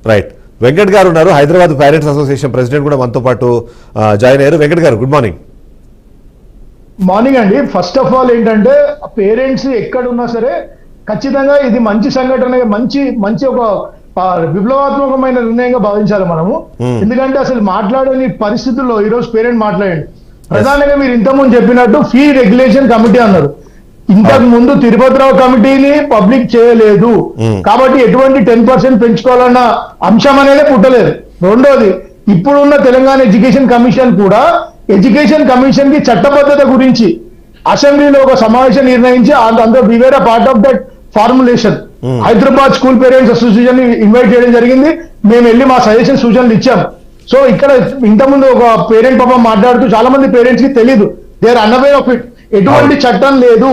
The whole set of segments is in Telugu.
రైట్. వెంకట్ గారు ఉన్నారు, హైదరాబాద్ పేరెంట్స్ అసోసియేషన్ ప్రెసిడెంట్ కూడా మనతో పాటు జాయిన్ అయ్యారు. వెంకట్ గారు గుడ్ మార్నింగ్. మార్నింగ్ అండి. ఫస్ట్ ఆఫ్ ఆల్ ఏంటంటే పేరెంట్స్ ఎక్కడున్నా సరే ఖచ్చితంగా ఇది మంచి సంఘటన, మంచి ఒక విప్లవాత్మకమైన నిర్ణయంగా భావించాలి మనము. ఎందుకంటే అసలు మాట్లాడని పరిస్థితుల్లో ఈరోజు పేరెంట్ మాట్లాడండి. ప్రధానంగా మీరు ఇంతకుముందు చెప్పినట్టు ఫీ రెగ్యులేషన్ కమిటీ అన్నారు. ఇంతకు ముందు తిరుపతిరావు కమిటీని పబ్లిక్ చేయలేదు కాబట్టి ఎటువంటి 10% పెంచుకోవాలన్న అంశం అనేది పుట్టలేదు. రెండోది, ఇప్పుడున్న తెలంగాణ ఎడ్యుకేషన్ కమిషన్ కూడా ఎడ్యుకేషన్ కమిషన్ కి చట్టబద్ధత గురించి అసెంబ్లీలో ఒక సమావేశం నిర్ణయించి అందులో we were part of that formulation. Hyderabad school parents association ని ఇన్వైట్ చేయడం జరిగింది. మేము వెళ్ళి మా సజెషన్ సూచనలు ఇచ్చాం. సో ఇక్కడ ఇంతకుముందు ఒక పేరెంట్ పాపం మాట్లాడుతూ చాలా మంది పేరెంట్స్ కి తెలియదు, they are unaware of it. ఎటువంటి చట్టం లేదు,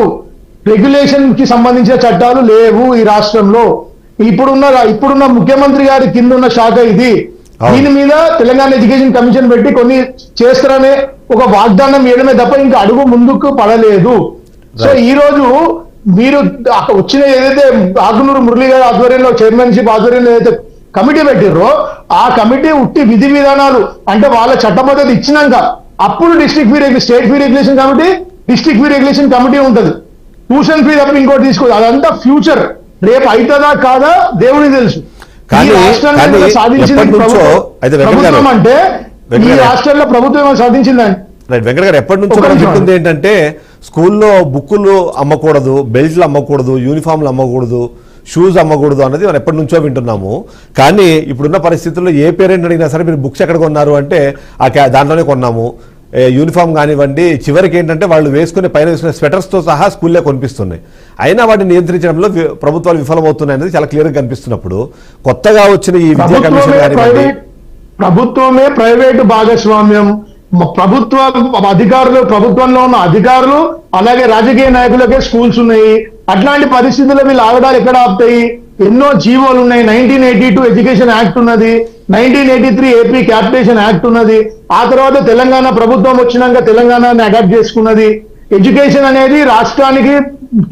రెగ్యులేషన్ కి సంబంధించిన చట్టాలు లేవు ఈ రాష్ట్రంలో. ఇప్పుడున్న ముఖ్యమంత్రి గారి కింద ఉన్న శాఖ ఇది. దీని మీద తెలంగాణ ఎడ్యుకేషన్ కమిషన్ పెట్టి కొన్ని చేస్తారనే ఒక వాగ్దానం వేయడమే తప్ప ఇంకా అడుగు ముందుకు పడలేదు. సో ఈ రోజు మీరు వచ్చిన ఏదైతే ఆకునూరు మురళి గారి ఆధ్వర్యంలో చైర్మన్షిప్ ఆధ్వర్యంలో ఏదైతే కమిటీ పెట్టిర్రో ఆ కమిటీ ఉట్టి విధి విధానాలు అంటే వాళ్ళ చట్టబద్ధత ఇచ్చినాక అప్పుడు state fee regulation committee, district fee regulation committee ఉంటుంది. ట్యూషన్ ఫీ తప్ప ఇంకోటి తీసుకోదు. అదంతా ఫ్యూచర్, రేపు అవుతుందా కాదా దేవుడికి తెలుసు. సాధించింది ప్రభుత్వం అంటే ఈ రాష్ట్రంలో ప్రభుత్వం సాధించిందండి. రైట్. వెంకట గారు, ఎప్పటి నుంచో మనం చెప్తుంది ఏంటంటే స్కూల్లో బుక్కులు అమ్మకూడదు, బెల్ట్లు అమ్మకూడదు, యూనిఫామ్లు అమ్మకూడదు, షూస్ అమ్మకూడదు అన్నది మనం ఎప్పటి నుంచో వింటున్నాము. కానీ ఇప్పుడున్న పరిస్థితుల్లో ఏ పేరెంట్ అడిగినా సరే మీరు బుక్స్ ఎక్కడ కొన్నారు అంటే దాంట్లోనే కొన్నాము. యూనిఫామ్ కానివ్వండి, చివరికి ఏంటంటే వాళ్ళు పైన వేసుకునే స్వెటర్స్తో సహా స్కూల్లే కొనిపిస్తున్నాయి. అయినా వాటిని నియంత్రించడంలో ప్రభుత్వాలు విఫలమవుతున్నాయి అనేది చాలా క్లియర్గా కనిపిస్తున్నప్పుడు కొత్తగా వచ్చిన ఈ విద్యా కమిషన్ కానివ్వండి, ప్రభుత్వమే ప్రైవేటు భాగస్వామ్యం, ప్రభుత్వంలో ఉన్న అధికారులు అలాగే రాజకీయ నాయకులకే స్కూల్స్ ఉన్నాయి. అట్లాంటి పరిస్థితుల్లో వీళ్ళు ఆగడాలు ఎక్కడ ఆపుతాయి? ఎన్నో జీవోలు ఉన్నాయి. 1982 ఎడ్యుకేషన్ యాక్ట్ ఉన్నది, 1983 ఏపీ క్యాపిటేషన్ యాక్ట్ ఉన్నది. ఆ తర్వాత తెలంగాణ ప్రభుత్వం వచ్చినాక తెలంగాణని అడాప్ట్ చేసుకున్నది. ఎడ్యుకేషన్ అనేది రాష్ట్రానికి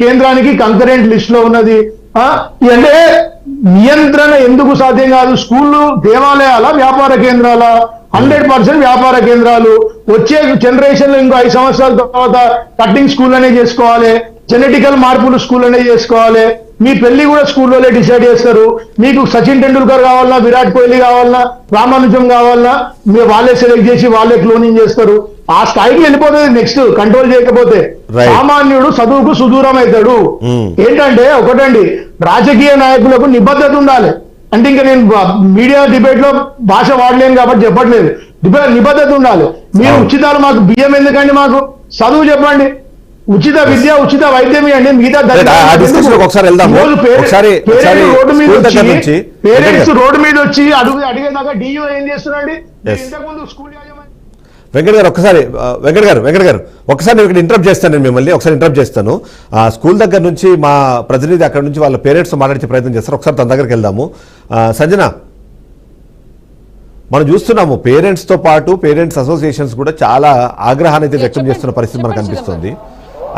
కేంద్రానికి కంకరెంట్ లిస్ట్ లో ఉన్నది. అంటే నియంత్రణ ఎందుకు సాధ్యం కాదు? స్కూళ్ళు దేవాలయాల, వ్యాపార కేంద్రాల? 100% వ్యాపార కేంద్రాలు. వచ్చే జనరేషన్ లో ఇంకో 5 సంవత్సరాల తర్వాత కట్టింగ్ స్కూల్ అనే చేసుకోవాలి, జెనెటికల్ మార్పులు స్కూల్ అనే చేసుకోవాలి. మీ పెళ్లి కూడా స్కూల్లోనే డిసైడ్ చేస్తారు. మీకు సచిన్ టెండూల్కర్ కావాలన్నా, విరాట్ కోహ్లీ కావాలన్నా, రామానుజం కావాలన్నా వాళ్ళే సెలెక్ట్ చేసి వాళ్ళే క్లోనింగ్ చేస్తారు. ఆ స్థాయికి వెళ్ళిపోతుంది. నెక్స్ట్ కంట్రోల్ చేయకపోతే సామాన్యుడు చదువుకు సుదూరం అవుతాడు. ఏంటంటే ఒకటండి, రాజకీయ నాయకులకు నిబద్ధత ఉండాలి. అంటే ఇంకా నేను మీడియా డిబేట్ లో భాష వాడలేను కాబట్టి చెప్పట్లేదు. నిబద్ధత ఉండాలి. మీరు ఉచితాలు మాకు బియ్యం ఎందుకండి? మాకు చదువు చెప్పండి. ఉచిత విద్య, ఉచిత వైద్యం అండి. మిగతా పేరెంట్స్ రోడ్డు మీద వచ్చి అడిగేదాకా డియో ఏం చేస్తున్నారండి? ఇంతకుముందు స్కూల్ వెంకట్ గారు ఒకసారి ఇక్కడ ఇంటరప్ట్ చేస్తాను. నేను మిమ్మల్ని ఒకసారి ఇంటరప్ట్ చేస్తాను. స్కూల్ దగ్గర నుంచి మా ప్రతినిధి అక్కడ నుంచి వాళ్ళ పేరెంట్స్ మాట్లాడే ప్రయత్నం చేస్తారు. ఒకసారి తన దగ్గరికి వెళ్దాము. సంజన, మనం చూస్తున్నాము పేరెంట్స్తో పాటు పేరెంట్స్ అసోసియేషన్స్ కూడా చాలా ఆగ్రహాన్ని అయితే వ్యక్తం చేస్తున్న పరిస్థితి మనకు కనిపిస్తుంది.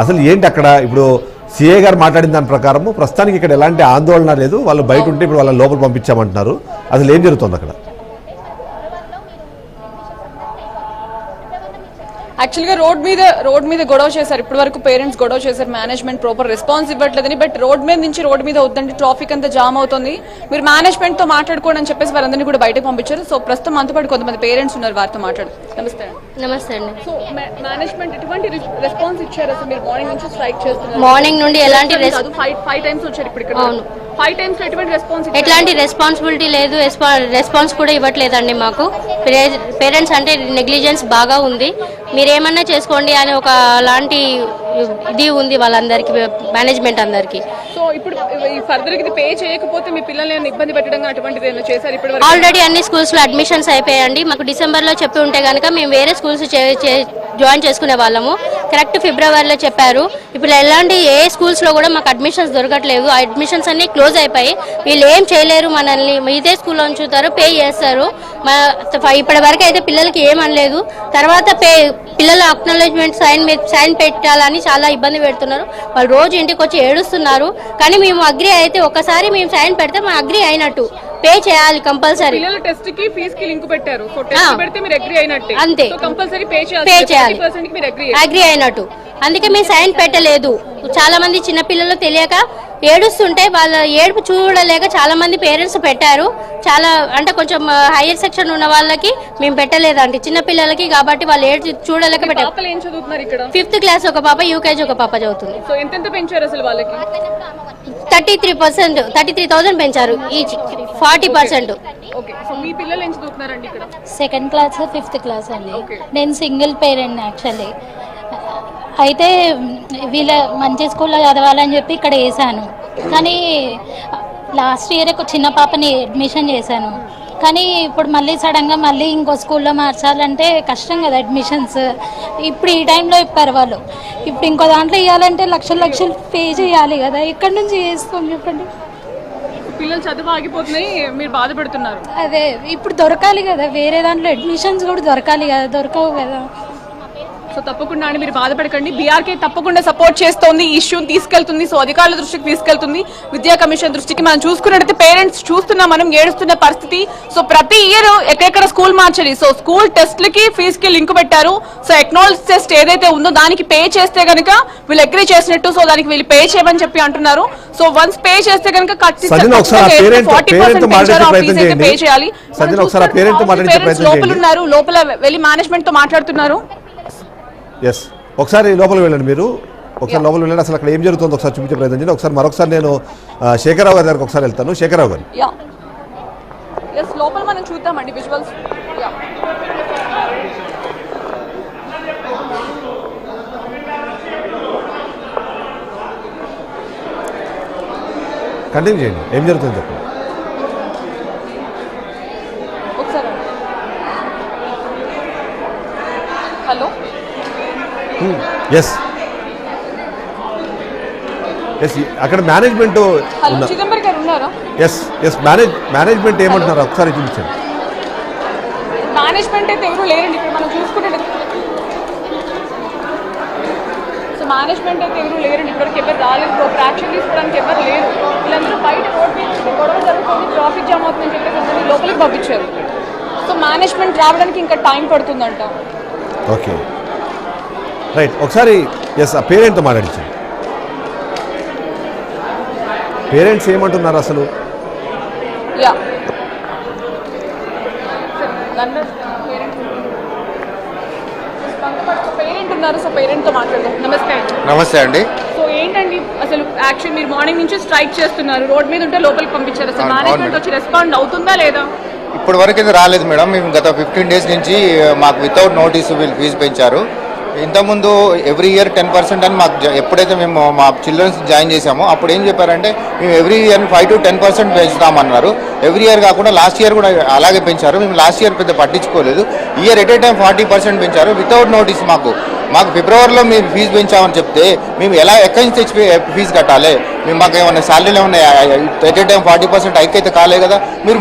అసలు ఏంటి అక్కడ? ఇప్పుడు సిఏ గారు మాట్లాడిన దాని ప్రకారము ప్రస్తుతానికి ఇక్కడ ఎలాంటి ఆందోళన లేదు, వాళ్ళు బయట ఉంటే ఇప్పుడు వాళ్ళ లోపల పంపించామంటున్నారు. అసలు ఏం జరుగుతుంది అక్కడ? యాక్చువల్గా రోడ్ మీద గొడవ చేశారు. ఇప్పటి వరకు పేరెంట్స్ గొడవ చేశారు, మేనేజ్మెంట్ ప్రాపర్ రెస్పాన్స్ ఇవ్వట్లేదని. బట్ రోడ్ మీద వద్దండి, ట్రాఫిక్ అంతా జామ్ అవుతుంది, మీరు మేనేజ్మెంట్ తో మాట్లాడుకోండి అని చెప్పేసి వారందరినీ కూడా బయటకు పంపించారు. సో ప్రస్తుతం మనతో పాటు కొంతమంది పేరెంట్స్ ఉన్నారు, వారితో మాట్లాడు. నమస్తే అండి. సో మేనేజ్మెంట్ ఎటువంటి రెస్పాన్స్ ఇచ్చారు? అసలు మీరు మార్నింగ్ నుంచి స్ట్రైక్ చేస్తున్నారు. మార్నింగ్ నుండి ఎలాంటి 5 టైమ్స్ వచ్చారు ఇప్పుడు ఇక్కడ. 5 టైమ్స్ ఎట్లాంటి రెస్పాన్సిబిలిటీ లేదు, రెస్పాన్స్ కూడా ఇవ్వట్లేదండి మాకు. పేరెంట్స్ అంటే నెగ్లిజెన్స్ బాగా ఉంది, మీరేమన్నా చేసుకోండి అని ఒక లాంటి ఇది ఉంది వాళ్ళందరికీ, మేనేజ్మెంట్ అందరికి. సో ఇప్పుడు ఫర్దర్ గా పే చేయకపోతే మీ పిల్లల్ని ఇబ్బంది పెట్టడం అటువంటిది ఏమైనా చేశారు? ఇప్పుడు ఆల్రెడీ అన్ని స్కూల్స్ లో అడ్మిషన్స్ అయిపోయాయండి. మాకు డిసెంబర్ లో చెప్పి ఉంటే కనుక మేము వేరే స్కూల్స్ జాయిన్ చేసుకునే వాళ్ళము. కరెక్ట్ ఫిబ్రవరిలో చెప్పారు. ఇప్పుడు ఏ స్కూల్స్ లో కూడా మాకు అడ్మిషన్స్ దొరకట్లేదు. అడ్మిషన్స్ అన్ని క్లోజ్ అయిపోయి వీళ్ళు ఏం చేయలేరు, మనల్ని ఇదే స్కూల్లో ఉంచుతారు, పే చేస్తారు. ఇప్పటి వరకు అయితే పిల్లలకి ఏమనలేదు. తర్వాత పిల్లల అక్నాలెడ్జ్మెంట్ సైన్ పెట్టాలని చాలా ఇబ్బంది పెడుతున్నారు. వాళ్ళు రోజు ఇంటికి వచ్చి ఏడుస్తున్నారు. కానీ మేము అగ్రి అయితే ఒకసారి మేము సైన్ పెడితే మా అగ్రి అయినట్టు, పే చేయాలి కంపల్సరీ. పిల్లల టెస్ట్ కి ఫీజ్ కి లింక్ పెట్టారు. సో టెస్ట్ పెడితే మీరు అగ్రీ అయినట్టే. అంతే. సో కంపల్సరీ పే చేయాలి. 30% కి మీరు అగ్రీ అయినట్టు. అందుకే మేము సైన్ పెట్టలేదు. చాలా మంది చిన్న పిల్లలు తెలియక ఏడుస్తుంటే వాళ్ళ ఏడుపు చూడలేక చాలా మంది పేరెంట్స్ పెట్టారు. చాలా అంటే కొంచెం హైయర్ సెక్షన్ ఉన్న వాళ్ళకి మేము పెట్టలేదండి, చిన్న పిల్లలకి కాబట్టి వాళ్ళు ఏడు చూడలేక పెట్టారు. పాపలు ఏం చదువుతున్నారు ఇక్కడ? 5th క్లాస్ ఒక పాప, యూకేజీ ఒక పాప చదువుతుంది. సో ఎంత పెంచారు అసలు వాళ్ళకి? 33%, 33,000 పెంచారు ఈచ్, 40%. ఓకే. సో మీ పిల్లలు ఏం చదువుతున్నారండి ఇక్కడ? 2nd క్లాస్ 5th క్లాస్ అండి. నేను సింగిల్ పేరెంట్ యాక్చువల్లీ. అయితే వీళ్ళ మంచి స్కూల్లో చదవాలని చెప్పి ఇక్కడ వేసాను. కానీ లాస్ట్ ఇయర్ చిన్న పాపని అడ్మిషన్ చేశాను. కానీ ఇప్పుడు మళ్ళీ సడన్గా మళ్ళీ ఇంకో స్కూల్లో మార్చాలంటే కష్టం కదా అడ్మిషన్స్. ఇప్పుడు ఈ టైంలో ఇప్పారు వాళ్ళు. ఇప్పుడు ఇంకో దాంట్లో ఇవ్వాలంటే లక్షలు పే చేయాలి కదా, ఎక్కడి నుంచి చేస్తాం చెప్పండి. పిల్లలు చదువు ఆగిపోతున్నాయి, మీరు బాధపడుతున్నారు. అదే ఇప్పుడు దొరకాలి కదా, వేరే దాంట్లో అడ్మిషన్స్ కూడా దొరకాలి కదా, దొరకవు కదా. సో తప్పకుండా అండి మీరు బాధపడకండి. బీఆర్కే తప్పకుండా సపోర్ట్ చేస్తోంది, ఈ ఇష్యూని తీసుకెళ్తుంది. సో అధికారుల దృష్టికి తీసుకెళ్తుంది, విద్యా కమిషన్ దృష్టికి. మనం చూసుకున్నట్టయితే పేరెంట్స్ చూస్తున్నాం, మనం ఏడుస్తున్న పరిస్థితి. సో ప్రతి ఇయర్ ఎక్కడెక్కడ స్కూల్ మార్చాలి. సో స్కూల్ టెస్ట్లకి ఫీజుకి లింక్ పెట్టారు. సో ఎకనామిక్స్ టెస్ట్ ఏదైతే ఉందో దానికి పే చేస్తే కనుక వీళ్ళు అగ్రీ చేసినట్టు. సో దానికి వీళ్ళు పే చేయమని చెప్పి అంటున్నారు. సో వన్స్ పే చేస్తే కనుక పే చేయాలి. లోపల ఉన్నారు, లోపల వెళ్ళి మేనేజ్మెంట్ తో మాట్లాడుతున్నారు. ఎస్, ఒకసారి లోపలికి వెళ్ళండి మీరు. ఒకసారి లోపలికి వెళ్ళండి, అసలు అక్కడ ఏం జరుగుతుందో ఒకసారి చూపించే ప్రయత్నం చేయండి. ఒకసారి మరొకసారి నేను శేఖరరావు గారి దగ్గరకు ఒకసారి వెళ్తాను. శేఖరరావు గారు, లోపల మనం చూద్దామండి విజువల్స్. కంటిన్యూ చేయండి, ఏం జరుగుతుందో చెప్పండి. ఒకసారి హలో. ఎస్ ఎస్, అక్కడ మేనేజ్మెంట్ హలో చిదంబరం గారు ఉన్నారా? ఎస్ ఎస్, మేనేజ్మెంట్ ఏమంటున్నారు ఒకసారి చూపించండి. మేనేజ్మెంట్ అయితే ఎవరు లేరండి ఇక్కడ మనం చూసుకుంటే. సో మేనేజ్మెంట్ అయితే ఎవరు లేరండి ఇప్పటికి, ఎవరు రాలేదు. ప్రాపర్ యాక్షన్ తీసుకోవడానికి ఎవరు లేరు. వీళ్ళందరూ బయట రోడ్ మీద గొడవ జరుగుతుంది, ట్రాఫిక్ జామ్ అవుతుందని చెప్పేసి లోపలికి పంపించారు. సో మేనేజ్మెంట్ రావడానికి ఇంకా టైం పడుతుందంట. ఓకే రైట్, ఒకసారి ఎస్ ఆ పేరెంట్తో మాట్లాడించండి. పేరెంట్స్ ఏమంటున్నారు అసలు? యా పేరెంట్ ఉన్నారు. సో పేరెంట్తో మాట్లాడదాం. నమస్తే. నమస్తే అండి. సో ఏంటండి అసలు యాక్చువల్ మీరు మార్నింగ్ నుంచి స్ట్రైక్ చేస్తున్నారు, రోడ్ మీద ఉంటే లోపలికి పంపించారు. అసలు మేనేజ్మెంట్ వచ్చి రెస్పాండ్ అవుతుందా లేదా? ఇప్పటి వరకు అయితే రాలేదు మేడం. మేము గత 15 days నుంచి మాకు వితౌట్ నోటీసు వీళ్ళు ఫీజు పెంచారు. ఇంతకుముందు ఎవ్రీ ఇయర్ 10% అని మాకు ఎప్పుడైతే మేము మా చిల్డ్రన్స్ జాయిన్ చేసామో అప్పుడు ఏం చెప్పారంటే మేము ఎవ్రీ ఇయర్ 5 to 10% పెంచుతామన్నారు. ఎవ్రీ ఇయర్ కాకుండా లాస్ట్ ఇయర్ కూడా అలాగే పెంచారు. మేము లాస్ట్ ఇయర్ పెద్ద పట్టించుకోలేదు. ఇయర్ ఎట్ ఏ టైం 40% పెంచారు వితౌట్ నోటీస్. మాకు ఫిబ్రవరిలో మీరు ఫీజు పెంచామని చెప్తే మేము ఎక్కడి నుంచి తెచ్చి ఫీజు కట్టాలి? మాకు ఏమైనా శాలరీలు ఏమైనా ఎట్ ఏ టైం 40% హైక్ అయితే కాలే కదా. మీరు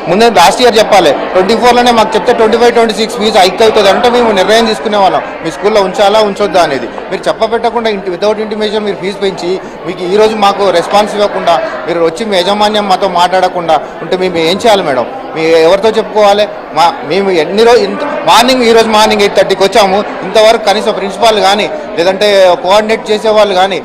ముందే లాస్ట్ ఇయర్ చెప్పాలి. 24లోనే మాకు చెప్తే 25-26 ఫీజు హైక్ అవుతుంది అంటే మేము నిర్ణయం తీసుకునే వాళ్ళం మీ స్కూల్లో ఉంచాలా ఉంచొద్దా అనేది. మీరు చెప్పబెట్టకుండా వితౌట్ ఇంటిమేషన్ మీరు ఫీజు పెంచి మీకు ఈరోజు మాకు రెస్పాన్స్ ఇవ్వకుండా మీరు వచ్చి మీ యాజమాన్యం మాతో మాట్లాడకుండా ఉంటే మేము ఏం చేయాలి మేడం? మీ ఎవరితో చెప్పుకోవాలి? మేము ఎన్ని రోజు మార్నింగ్ ఈరోజు మార్నింగ్ 8:30కి వచ్చాము. ఇంతవరకు కనీసం ప్రిన్సిపాల్ కానీ లేదంటే కోఆర్డినేట్ చేసేవాళ్ళు కానీ